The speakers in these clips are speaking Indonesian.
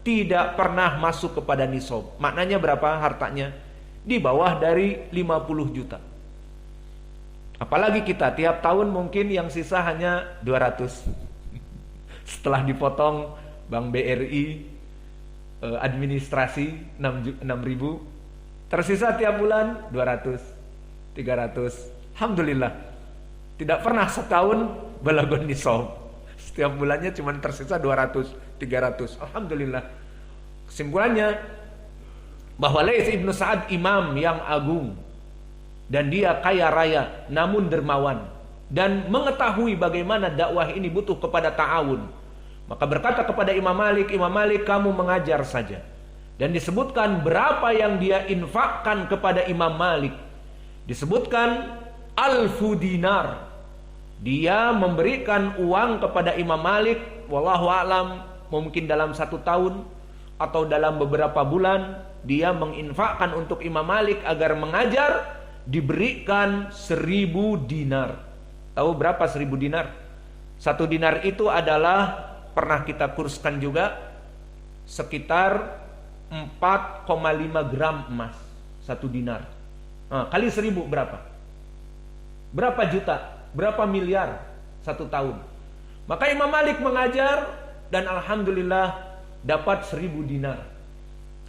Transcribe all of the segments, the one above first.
tidak pernah masuk kepada nisab. Maknanya berapa hartanya? Di bawah dari 50 juta. Apalagi kita tiap tahun mungkin yang sisa hanya 200. Setelah dipotong Bank BRI, administrasi 6.000, tersisa tiap bulan 200, 300. Alhamdulillah, tidak pernah setahun balagon nisab. Setiap bulannya cuma tersisa 200, 300. Alhamdulillah. Kesimpulannya bahwa Laits ibnu Sa'ad imam yang agung, dan dia kaya raya namun dermawan, dan mengetahui bagaimana dakwah ini butuh kepada ta'awun. Maka berkata kepada Imam Malik, Imam Malik, kamu mengajar saja. Dan disebutkan berapa yang dia infakkan kepada Imam Malik. Disebutkan 1000 dinar. Dia memberikan uang kepada Imam Malik, wallahu a'lam, mungkin dalam 1 tahun atau dalam beberapa bulan, dia menginfakkan untuk Imam Malik agar mengajar, diberikan 1000 dinar. Tahu berapa 1000 dinar? 1 dinar itu adalah, pernah kita kurskan juga, sekitar 4,5 gram emas. 1 dinar. Kali 1000 berapa? Berapa juta? Berapa miliar 1 tahun? Maka Imam Malik mengajar dan alhamdulillah dapat 1000 dinar.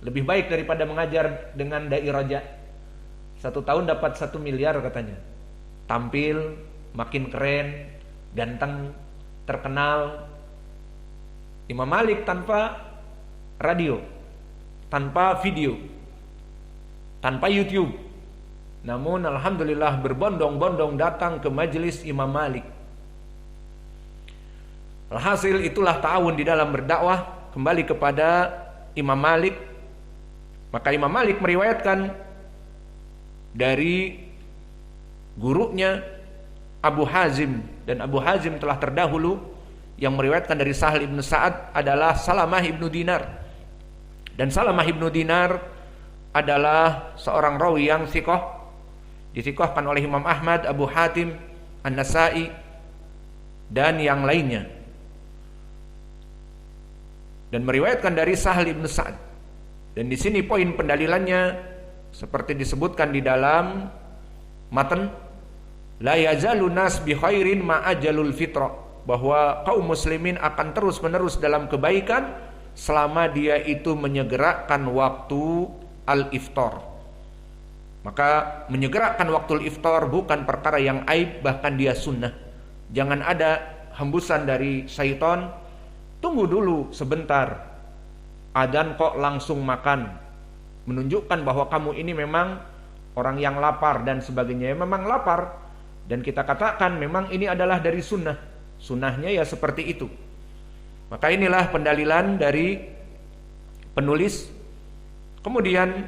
Lebih baik daripada mengajar dengan dai raja. 1 tahun dapat 1 miliar katanya. Tampil, makin keren, ganteng, terkenal. Imam Malik tanpa radio, tanpa video, tanpa YouTube. Namun alhamdulillah berbondong-bondong datang ke majelis Imam Malik. Alhasil itulah ta'awun di dalam berdakwah. Kembali kepada Imam Malik. Maka Imam Malik meriwayatkan dari gurunya Abu Hazim, dan Abu Hazim telah terdahulu. Yang meriwayatkan dari Sahal ibnu Sa'ad adalah Salamah ibnu Dinar. Dan Salamah ibnu Dinar adalah seorang rawi yang thiqah, dithiqahkan oleh Imam Ahmad, Abu Hatim, An-Nasai, dan yang lainnya. Dan meriwayatkan dari Sahal ibnu Sa'ad. Dan di sini poin pendalilannya seperti disebutkan di dalam matan, la yazalu nas bi khairin ma'ajalul fitrah, bahwa kaum muslimin akan terus menerus dalam kebaikan selama dia itu menyegerakan waktu al-iftar. Maka menyegerakan waktu al-iftar bukan perkara yang aib, bahkan dia sunnah. Jangan ada hembusan dari syaitan, tunggu dulu sebentar, adzan kok langsung makan, menunjukkan bahwa kamu ini memang orang yang lapar dan sebagainya. Memang lapar, dan kita katakan memang ini adalah dari sunnah. Sunnahnya ya seperti itu. Maka inilah pendalilan dari penulis. Kemudian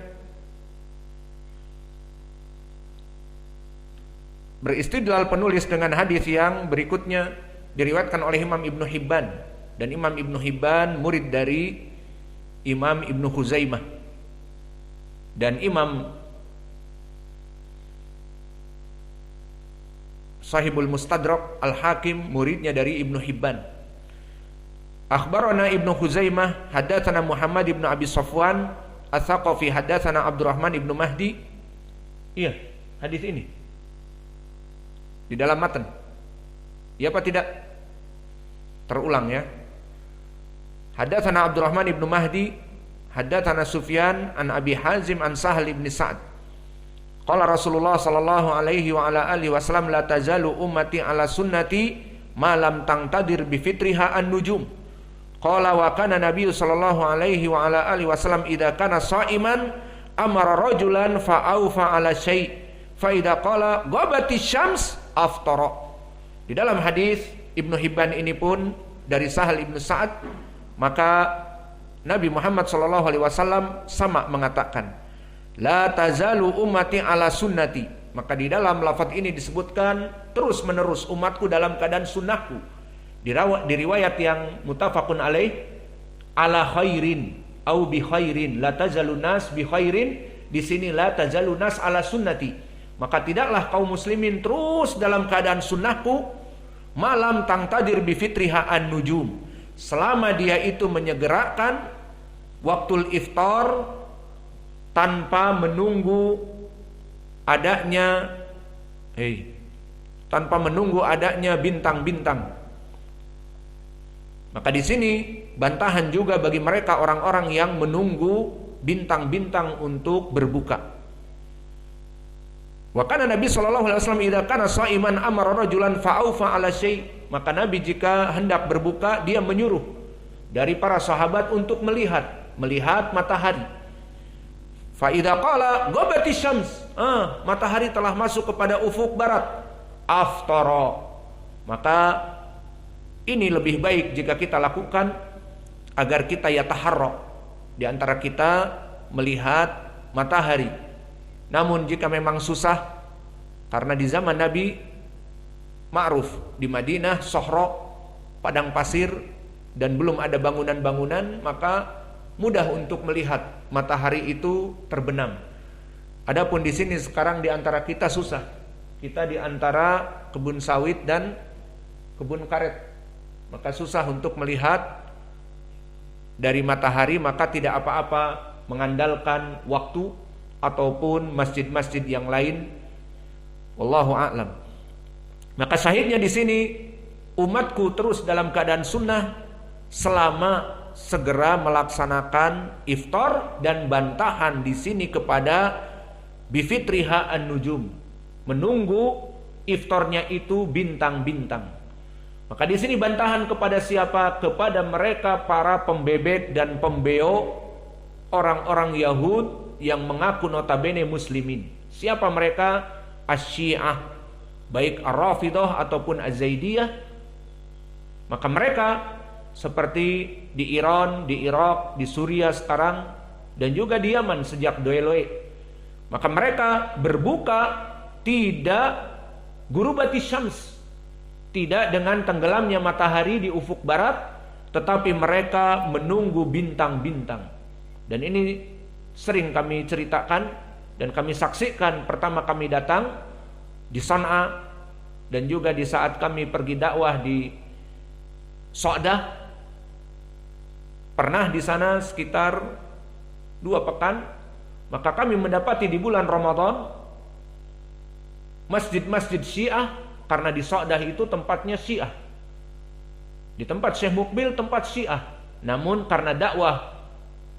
beristidlal penulis dengan hadis yang berikutnya, diriwayatkan oleh Imam Ibnu Hibban. Dan Imam Ibnu Hibban murid dari Imam Ibnu Khuzaimah. Dan Imam Sahibul Mustadrak Al-Hakim muridnya dari Ibnu Hibban. Akhbarana Ibnu Khuzaimah hadatsana Muhammad ibnu Abi Safwan Ats-Tsaqafi hadatsana Abdurrahman ibnu Mahdi. Iya, hadis ini di dalam matan. Iya apa tidak? Terulang ya. Hadatsana Abdurrahman ibnu Mahdi hadatsana Sufyan an Abi Hazim an Sahal ibn Sa'ad. Qala Rasulullah sallallahu alaihi wa ala alihi wasallam, la tazalu ummati ala sunnati ma lam tangtadir bi fitriha an-nujum. Qala wa kana Nabi sallallahu alaihi wa ala alihi wasallam idza kana sha'iman amara rajulan fa aufa ala syai' fa idza qala ghabati syams aftara. Di dalam hadis Ibnu Hibban ini pun dari Sahal ibnu Sa'ad, maka Nabi Muhammad sallallahu alaihi wasallam sama mengatakan, la tazalu ummati ala sunnati. Maka di dalam lafaz ini disebutkan terus menerus umatku dalam keadaan sunnahku. Di riwayat yang muttafaqun alaih, ala khairin au bi khairin, la tazalu nas bi khairin. Di sini la tazalu nas ala sunnati. Maka tidaklah kaum muslimin terus dalam keadaan sunnahku, malam tangtadir bi fitriha an nujum, selama dia itu menyegerakan waktul iftar tanpa menunggu adanya bintang-bintang. Maka di sini bantahan juga bagi mereka orang-orang yang menunggu bintang-bintang untuk berbuka. Wa kana Nabi sallallahu alaihi wasallam idza kana shaiman amara rajulan fa'aufa ala syai'. Maka Nabi jika hendak berbuka dia menyuruh dari para sahabat untuk melihat matahari. Fa idza qala ghabatis syams, matahari telah masuk kepada ufuk barat, aftara. Maka ini lebih baik jika kita lakukan agar kita yataharra di antara kita melihat matahari. Namun jika memang susah, karena di zaman Nabi ma'ruf di Madinah sohro, padang pasir, dan belum ada bangunan-bangunan, maka mudah untuk melihat matahari itu terbenam. Adapun di sini sekarang di antara kita susah. Kita di antara kebun sawit dan kebun karet. Maka susah untuk melihat dari matahari, maka tidak apa-apa mengandalkan waktu ataupun masjid-masjid yang lain. Wallahu a'lam. Maka syahidnya di sini, umatku terus dalam keadaan sunnah selama segera melaksanakan iftar, dan bantahan di sini kepada bifitriha an-nujum, menunggu iftarnya itu bintang-bintang. Maka di sini bantahan kepada siapa? Kepada mereka para pembebek dan pembeo orang-orang Yahud yang mengaku notabene muslimin. Siapa mereka? Asy-Syiah, baik Ar-Rafidah ataupun Az-Zaidiyah. Maka mereka seperti di Iran, di Irak, di Suriah sekarang, dan juga di Yaman sejak Doeloe. Maka mereka berbuka tidak gurubati syams, tidak dengan tenggelamnya matahari di ufuk barat, tetapi mereka menunggu bintang-bintang. Dan ini sering kami ceritakan dan kami saksikan pertama kami datang di Sana'a, dan juga di saat kami pergi dakwah di So'dah. Pernah di sana sekitar 2 pekan, maka kami mendapati di bulan Ramadan masjid-masjid Syiah, karena di So'dah itu tempatnya Syiah, di tempat Syekh Mukbil tempat Syiah. Namun karena dakwah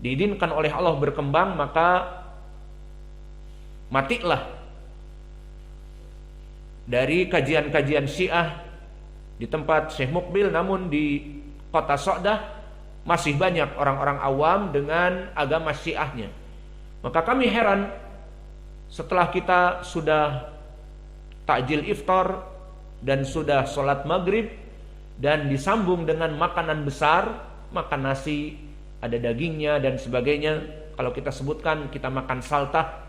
diizinkan oleh Allah berkembang, maka matilah dari kajian-kajian Syiah di tempat Syekh Mukbil. Namun di kota So'dah masih banyak orang-orang awam dengan agama Syiahnya. Maka kami heran, setelah kita sudah takjil iftar dan sudah sholat maghrib, dan disambung dengan makanan besar, makan nasi, ada dagingnya dan sebagainya. Kalau kita sebutkan, kita makan saltah,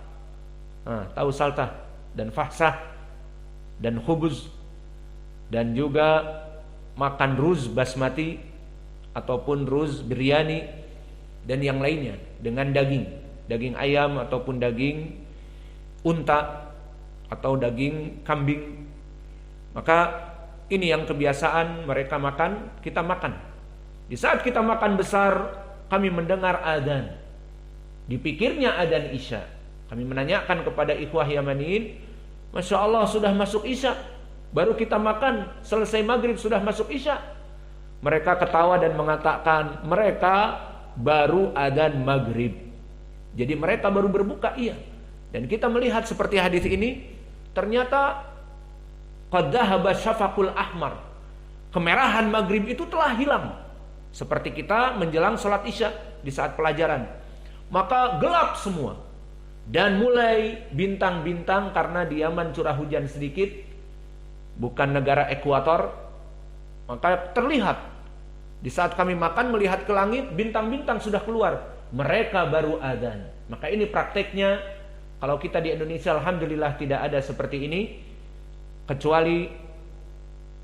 tahu saltah, dan fahsah, dan khubuz, dan juga makan ruz basmati ataupun ruz biryani dan yang lainnya dengan daging ayam ataupun daging unta atau daging kambing. Maka ini yang kebiasaan mereka makan, kita makan. Di saat kita makan besar, kami mendengar adzan. Dipikirnya adzan Isya. Kami menanyakan kepada ikhwah Yamaniin, Masya Allah sudah masuk Isya, baru kita makan, selesai maghrib sudah masuk Isya. Mereka ketawa dan mengatakan mereka baru adzan maghrib, jadi mereka baru berbuka. Iya. Dan kita melihat seperti hadis ini, ternyata qad dhahaba syafaqul ahmar, kemerahan maghrib itu telah hilang. Seperti kita menjelang sholat Isya di saat pelajaran, maka gelap semua. Dan mulai bintang-bintang, karena di Yaman curah hujan sedikit, bukan negara ekuator, maka terlihat. Di saat kami makan melihat ke langit, bintang-bintang sudah keluar, mereka baru adzan. Maka ini prakteknya. Kalau kita di Indonesia alhamdulillah tidak ada seperti ini, kecuali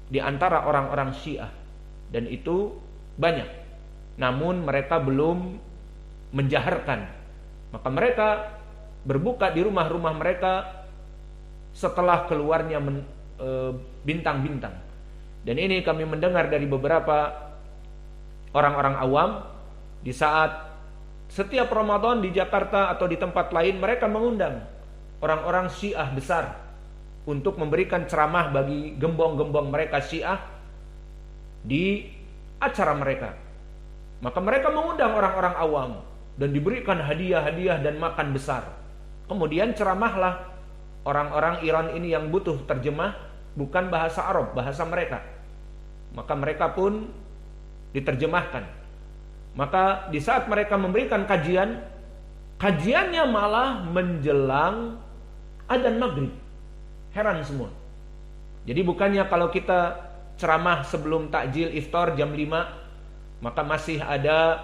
di antara orang-orang Syiah, dan itu banyak. Namun mereka belum menjaharkan. Maka mereka berbuka di rumah-rumah mereka setelah keluarnya bintang-bintang. Dan ini kami mendengar dari beberapa orang-orang awam, di saat Setiap Ramadan di Jakarta atau di tempat lain mereka mengundang orang-orang Syiah besar untuk memberikan ceramah bagi gembong-gembong mereka Syiah di acara mereka. Maka mereka mengundang orang-orang awam dan diberikan hadiah-hadiah dan makan besar. Kemudian ceramahlah orang-orang Iran ini yang butuh terjemah, bukan bahasa Arab, bahasa mereka. Maka mereka pun diterjemahkan. Maka di saat mereka memberikan kajiannya malah menjelang adzan maghrib. Heran semua. Jadi bukannya kalau kita ceramah sebelum takjil iftar jam 5, maka masih ada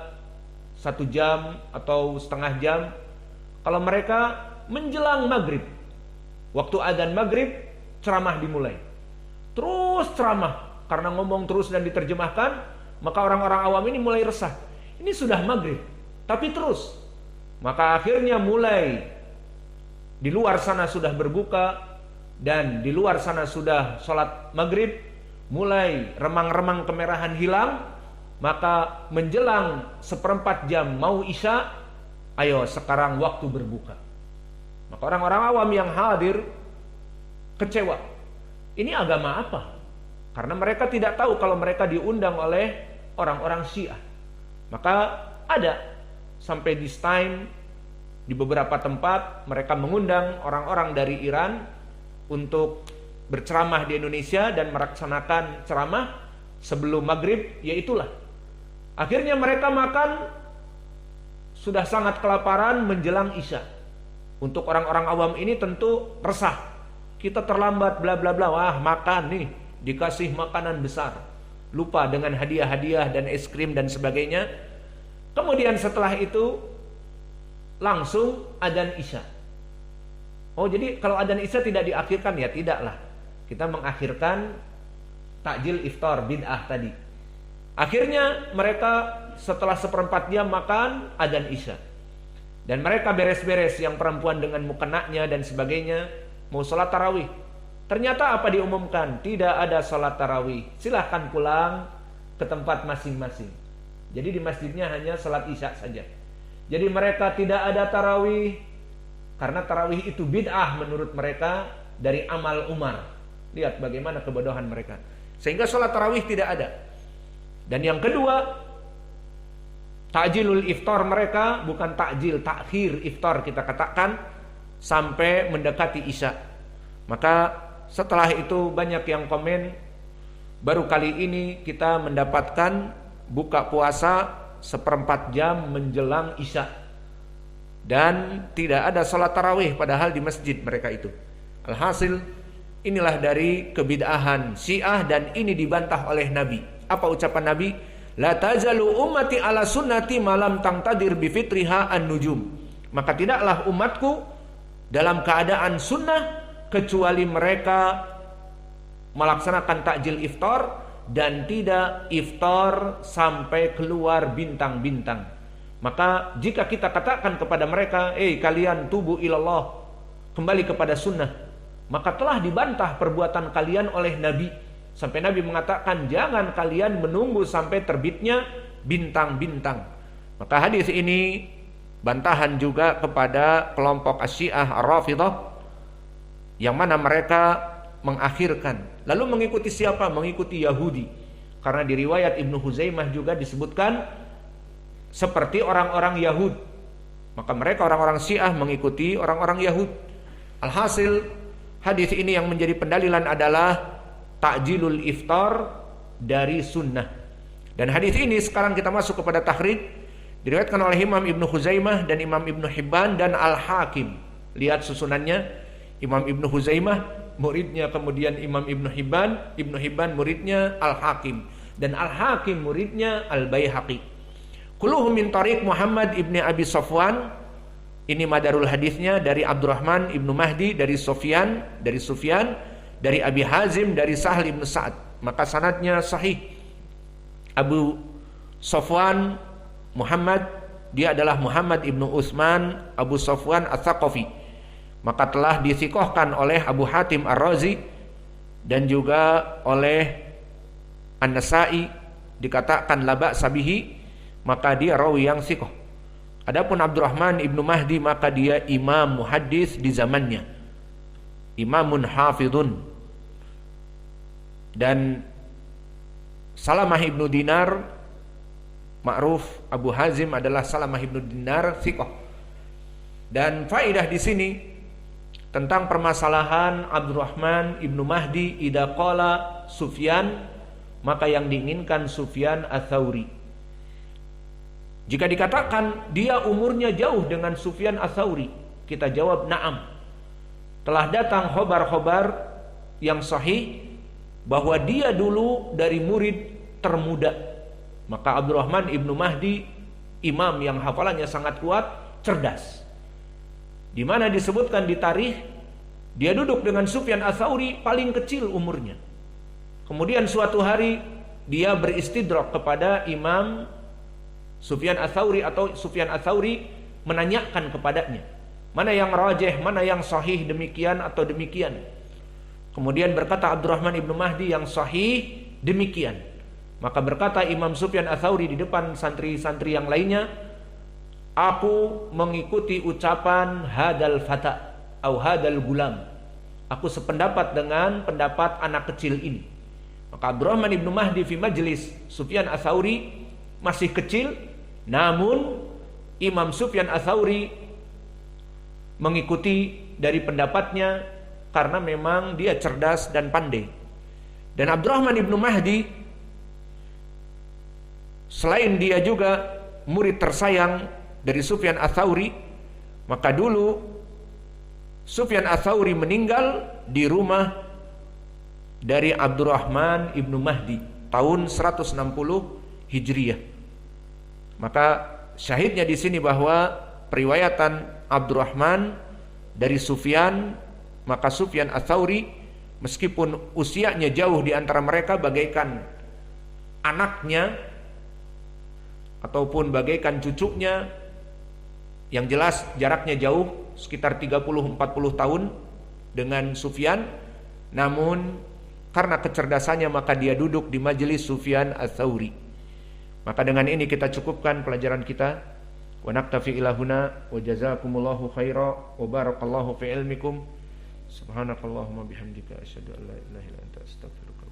1 jam atau setengah jam. Kalau mereka menjelang maghrib, waktu adzan maghrib, ceramah dimulai. Terus ceramah, karena ngomong terus dan diterjemahkan, maka orang-orang awam ini mulai resah. Ini sudah maghrib, tapi terus. Maka akhirnya mulai di luar sana sudah berbuka dan di luar sana sudah sholat maghrib, mulai remang-remang kemerahan hilang. Maka menjelang 1/4 jam mau isya, ayo sekarang waktu berbuka. Maka orang-orang awam yang hadir kecewa. Ini agama apa? Karena mereka tidak tahu kalau mereka diundang oleh orang-orang Syiah. Maka ada sampai this time di beberapa tempat mereka mengundang orang-orang dari Iran untuk berceramah di Indonesia dan melaksanakan ceramah sebelum maghrib, yaitulah. Akhirnya mereka makan sudah sangat kelaparan menjelang isya. Untuk orang-orang awam ini tentu resah. Kita terlambat bla bla bla. Wah, makan nih, dikasih makanan besar. Lupa dengan hadiah-hadiah dan es krim dan sebagainya. Kemudian setelah itu langsung adzan isya. Oh, jadi kalau adzan isya tidak diakhirkan? Ya tidaklah. Kita mengakhirkan takjil iftar bid'ah tadi. Akhirnya mereka setelah 1/4 jam makan, adzan isya. Dan mereka beres-beres, yang perempuan dengan mukenaknya dan sebagainya, mau sholat tarawih. Ternyata apa diumumkan? Tidak ada sholat tarawih. Silahkan pulang ke tempat masing-masing. Jadi di masjidnya hanya sholat isya saja. Jadi mereka tidak ada tarawih, karena tarawih itu bid'ah menurut mereka dari amal Umar. Lihat bagaimana kebodohan mereka. Sehingga sholat tarawih tidak ada. Dan yang kedua, takjilul iftar mereka bukan takjil, takhir iftar kita katakan, sampai mendekati isya. Maka setelah itu banyak yang komen, baru kali ini kita mendapatkan buka puasa 1/4 jam menjelang isya, dan tidak ada sholat tarawih padahal di masjid mereka itu. Alhasil inilah dari kebid'ahan Syiah, dan ini dibantah oleh Nabi. Apa ucapan Nabi? La tazalu ummati ala sunnati malam tangtadir bifitriha an-nujum. Maka tidaklah umatku dalam keadaan sunnah kecuali mereka melaksanakan takjil iftar dan tidak iftar sampai keluar bintang-bintang. Maka jika kita katakan kepada mereka, kalian tubu ilallah, kembali kepada sunnah, maka telah dibantah perbuatan kalian oleh Nabi. Sampai Nabi mengatakan, jangan kalian menunggu sampai terbitnya bintang-bintang. Maka hadis ini bantahan juga kepada kelompok Asy-Syiah Ar-Rafidhah, yang mana mereka mengakhirkan. Lalu mengikuti siapa? Mengikuti Yahudi. Karena di riwayat Ibnu Huzaimah juga disebutkan seperti orang-orang Yahud. Maka mereka orang-orang Syiah mengikuti orang-orang Yahud. Alhasil hadis ini yang menjadi pendalilan adalah takjilul iftar dari sunnah. Dan hadis ini sekarang kita masuk kepada takhrij, diriwayatkan oleh Imam Ibnu Huzaimah dan Imam Ibnu Hibban dan Al-Hakim. Lihat susunannya, Imam Ibnu Huzaimah muridnya kemudian Imam Ibnu Hibban muridnya Al-Hakim, dan Al-Hakim muridnya Al-Baihaqi. Kulluhum min tariq Muhammad ibni Abi Safwan. Ini madarul hadisnya dari Abdurrahman Ibnu Mahdi, dari Sufyan, dari Abi Hazim, dari Sahl Ibnu Sa'ad. Maka sanadnya sahih. Abu Safwan Muhammad, dia adalah Muhammad Ibnu Utsman Abu Safwan Ats-Tsaqafi. Maka telah disikohkan oleh Abu Hatim Ar-Razi dan juga oleh An-Nasa'i, dikatakan la ba'sa bihi, maka dia rawi yang sikoh. Adapun Abdurrahman ibnu Mahdi maka dia imam muhaddis di zamannya, imamun hafidun. Dan Salamah ibnu Dinar, ma'ruf Abu Hazim adalah Salamah ibnu Dinar thiqah. Dan faedah di sini tentang permasalahan Abdurrahman ibnu Mahdi, idza qala Sufyan, maka yang diinginkan Sufyan ats-Tsauri. Jika dikatakan dia umurnya jauh dengan Sufyan ats-Tsauri, kita jawab na'am. Telah datang khobar-khobar yang sahih bahwa dia dulu dari murid termuda. Maka Abdurrahman ibnu Mahdi, imam yang hafalannya sangat kuat, cerdas. Di mana disebutkan di tarikh, dia duduk dengan Sufyan ats-Tsauri paling kecil umurnya. Kemudian suatu hari dia beristidrak kepada Imam Sufyan ats-Tsauri, atau Sufyan ats-Tsauri menanyakan kepadanya, mana yang rajih, mana yang sahih, demikian atau demikian. Kemudian berkata Abdurrahman ibnu Mahdi, yang sahih demikian. Maka berkata Imam Sufyan ats-Tsauri di depan santri-santri yang lainnya, aku mengikuti ucapan hadal fata atau hadal gulam, aku sependapat dengan pendapat anak kecil ini. Maka Abdurrahman ibnu Mahdi fi majlis Sufyan ats-Tsauri masih kecil, namun Imam Sufyan ats-Tsauri mengikuti dari pendapatnya karena memang dia cerdas dan pandai. Dan Abdurrahman ibnu Mahdi, selain dia juga murid tersayang dari Sufyan ats-Tsauri, maka dulu Sufyan ats-Tsauri meninggal di rumah dari Abdurrahman ibnu Mahdi tahun 160 Hijriyah. Maka syahidnya di sini bahwa periwayatan Abdurrahman dari Sufyan, maka Sufyan ats-Tsauri meskipun usianya jauh di antara mereka bagaikan anaknya ataupun bagaikan cucunya, yang jelas jaraknya jauh sekitar 30-40 tahun dengan Sufyan, namun karena kecerdasannya maka dia duduk di majelis Sufyan ats-Tsauri. Maka dengan ini kita cukupkan pelajaran kita. Wa naktafi ila huna wa jazakumullahu khaira wa barakallahu fi ilmikum. Subhanakallahumma bihamdika asyhadu an la ilaha illa anta astaghfiruka